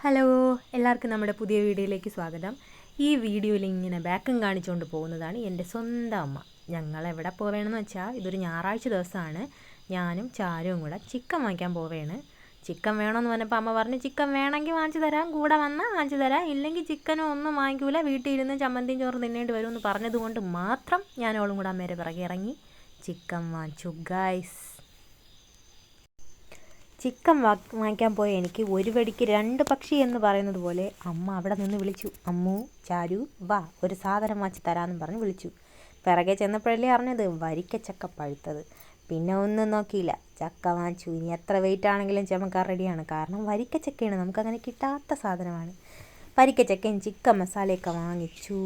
Hello, എല്ലാവർക്കും നമ്മുടെ പുതിയ വീഡിയോയിലേക്ക് സ്വാഗതം. ഈ വീഡിയോയിൽ ഇങ്ങനെ ബാക്കും കാണിച്ചുകൊണ്ട് പോകുന്നതാണ് എൻ്റെ സ്വന്തം അമ്മ. ഞങ്ങൾ എവിടെ പോവേണമെന്ന് വെച്ചാൽ ഇതൊരു ഞായറാഴ്ച ദിവസമാണ്. ഞാനും ചാരുവും കൂടെ ചിക്കൻ വാങ്ങിക്കാൻ പോവുകയാണ്. ചിക്കൻ വേണമെന്ന് പറഞ്ഞപ്പോൾ അമ്മ പറഞ്ഞു ചിക്കൻ വേണമെങ്കിൽ വാങ്ങിച്ചു തരാം, കൂടെ വന്നാൽ വാങ്ങിച്ചു തരാം, ഇല്ലെങ്കിൽ ചിക്കനും ഒന്നും വാങ്ങിക്കൂല, വീട്ടിൽ ഇരുന്ന് ചമ്മന്തിയും ചോറും തിന്നേണ്ടി വരുമെന്ന് പറഞ്ഞതുകൊണ്ട് മാത്രം ഞാനോളും കൂടെ അമ്മേരെ പിറകെ ഇറങ്ങി ചിക്കൻ വാങ്ങിച്ചു. ഗൈസ്, ചിക്കൻ വാങ്ങിക്കാൻ പോയ എനിക്ക് ഒരു വെടിക്ക് രണ്ട് പക്ഷി എന്ന് പറയുന്നത് പോലെ അമ്മ അവിടെ നിന്ന് വിളിച്ചു, അമ്മു, ചാരു, വാ, ഒരു സാധനം വാങ്ങിച്ച് തരാമെന്ന് പറഞ്ഞ് വിളിച്ചു. പിറകെ ചെന്നപ്പോഴല്ലേ അറിഞ്ഞത് വരിക്കച്ചക്ക പഴുത്തത്. പിന്നെ ഒന്നും നോക്കിയില്ല, ചക്ക വാങ്ങിച്ചു. ഇനി എത്ര വെയിറ്റ് ആണെങ്കിലും ചമക്കാൻ റെഡിയാണ്, കാരണം വരിക്കച്ചക്കയാണ്, നമുക്കങ്ങനെ കിട്ടാത്ത സാധനമാണ്. വരിക്കച്ചക്കയും ചിക്കൻ മസാലയൊക്കെ വാങ്ങിച്ചു.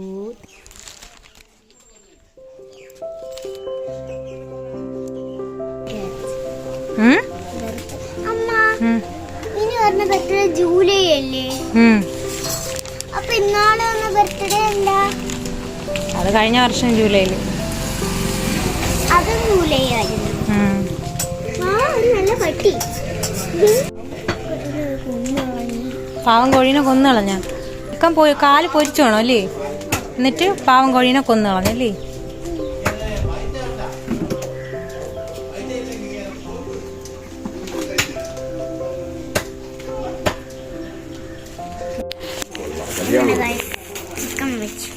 ജൂലൈ അല്ലേ? അപ്പൊ ഇന്നാളെ ബർത്ത്ഡേ അല്ല? അത് കഴിഞ്ഞ വർഷം ജൂലൈയില്. അത് ജൂലൈ ആയിരുന്നു. നല്ല പട്ടി. പാവം കോഴീനെ കൊന്നു കളഞ്ഞ. ചിക്കൻ പോയി കാല് പൊരിച്ചു വേണോ അല്ലേ? എന്നിട്ട് പാവം കോഴീനെ കൊന്നു കളഞ്ഞല്ലേ? ചിക്കൻ വെച്ചു.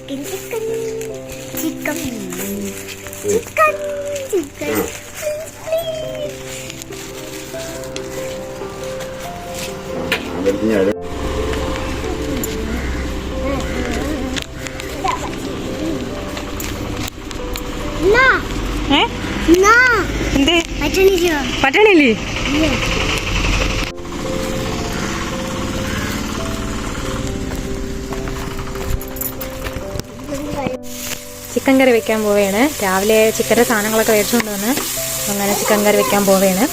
Chicken chicken chicken chicken chicken. പറ്റണില്ലേ? ചിക്കൻ കറി വെക്കാൻ പോവുകയാണ്. രാവിലെ ചിക്കൻ്റെ സാധനങ്ങളൊക്കെ മേടിച്ചുകൊണ്ട് വന്ന് അങ്ങനെ ചിക്കൻ കറി വെക്കാൻ പോവുകയാണ്.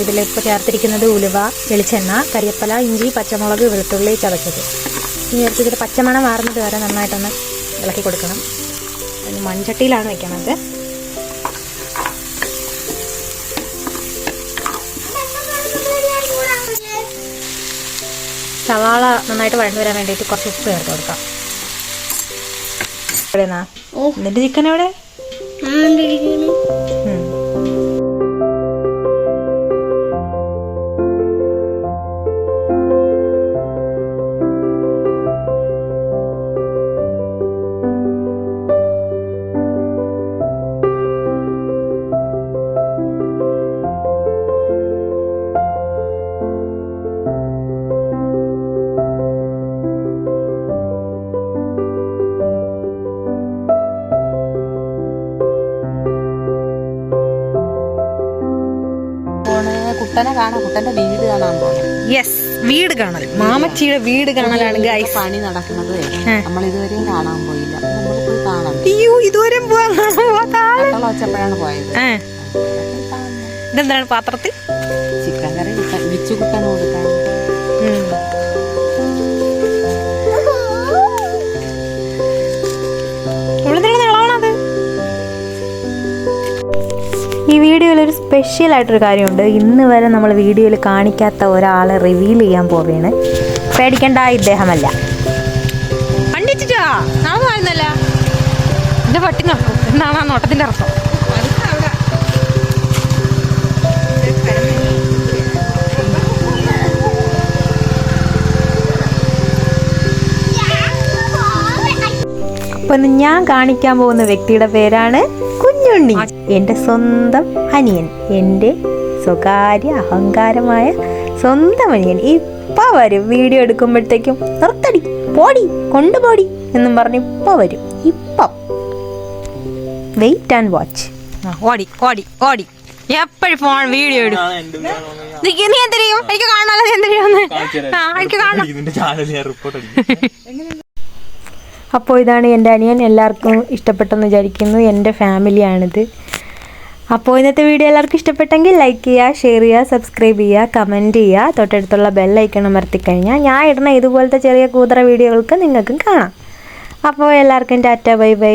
ഇതിലിപ്പോൾ ചേർത്തിരിക്കുന്നത് ഉലുവ, വെളിച്ചെണ്ണ, കരിയപ്പല, ഇഞ്ചി, പച്ചമുളക്, വെളുത്തുള്ളി ചതച്ചത്. ഇനി ഇതിൽ പച്ചമണം മാറുന്നത് വരെ നന്നായിട്ടൊന്ന് ഇളക്കി കൊടുക്കണം. മൺചട്ടിയിലാണ് വെക്കണത്. സവാള നന്നായിട്ട് വഴന്നു വരാൻ വേണ്ടിയിട്ട് കുറച്ച് ഉപ്പ് ചേർത്ത് കൊടുക്കാം. എന്നിട്ട് ചിക്കൻ എവിടെ? കുട്ടനെ കാണാം, കുട്ടന്റെ വീട് കാണാൻ പോകണം. യെസ്, വീട് കാണൽ, മാമച്ചിയുടെ വീട് കാണലാണ് ഗൈസ്. പണി നടക്കുന്നത് നമ്മൾ ഇതുവരെയും കാണാൻ പോയില്ല. നമുക്ക് പോയി കാണാം. അയ്യോ, ഇതുവരെ വെച്ചപ്പോഴാണ് പോയത്. ഇതെന്താണ് പാത്രത്തിൽ? ചിക്കൻ കറി വിച്ചു കുട്ടന് കൊടുക്കാൻ. ഈ വീഡിയോയിൽ ഒരു സ്പെഷ്യലായിട്ടൊരു കാര്യമുണ്ട്. ഇന്ന് വരെ നമ്മൾ വീഡിയോയിൽ കാണിക്കാത്ത ഒരാളെ റിവീൽ ചെയ്യാൻ പോവുകയാണ്. പേടിക്കണ്ട, ഇദ്ദേഹമല്ല. എൻ്റെ പട്ടി നടക്കും എന്നാണ് ആ നോട്ടത്തിൻ്റെ അർത്ഥം. അപ്പം ഞാൻ കാണിക്കാൻ പോകുന്ന വ്യക്തിയുടെ പേരാണ് കുഞ്ഞുണ്ണി. എൻ്റെ സ്വന്തം അനിയൻ, എൻ്റെ സ്വകാര്യ അഹങ്കാരമായ സ്വന്തം അനിയൻ. ഇപ്പം വരും. വീഡിയോ എടുക്കുമ്പോഴത്തേക്കും നിർത്തടി, പോടി, കൊണ്ടുപോടി എന്നും പറഞ്ഞ് ഇപ്പം വരും. ഇപ്പം വെയിറ്റ് ആൻഡ് വാച്ച്. ഓടി ഓടി ഓടി, എപ്പോഴും ഫോൺ വീഡിയോ എടുക്കും. നീ എന്തിനും എനിക്ക് കാണാതെ എന്തിനാന്ന് എനിക്ക് കാണാം. അപ്പോൾ ഇതാണ് എൻ്റെ അനിയൻ. എല്ലാവർക്കും ഇഷ്ടപ്പെട്ടെന്ന് വിചാരിക്കുന്നു. എൻ്റെ ഫാമിലിയാണിത്. അപ്പോൾ ഇന്നത്തെ വീഡിയോ എല്ലാവർക്കും ഇഷ്ടപ്പെട്ടെങ്കിൽ ലൈക്ക് ചെയ്യുക, ഷെയർ ചെയ്യുക, സബ്സ്ക്രൈബ് ചെയ്യുക, കമൻറ്റ് ചെയ്യുക. തൊട്ടടുത്തുള്ള ബെല്ലൈക്കൺ അമർത്തിക്കഴിഞ്ഞാൽ ഞാൻ ഇടുന്ന ഇതുപോലത്തെ ചെറിയ കൂതറ വീഡിയോകൾക്ക് നിങ്ങൾക്കും കാണാം. അപ്പോൾ എല്ലാവർക്കും ടാറ്റ, ബൈ ബൈ.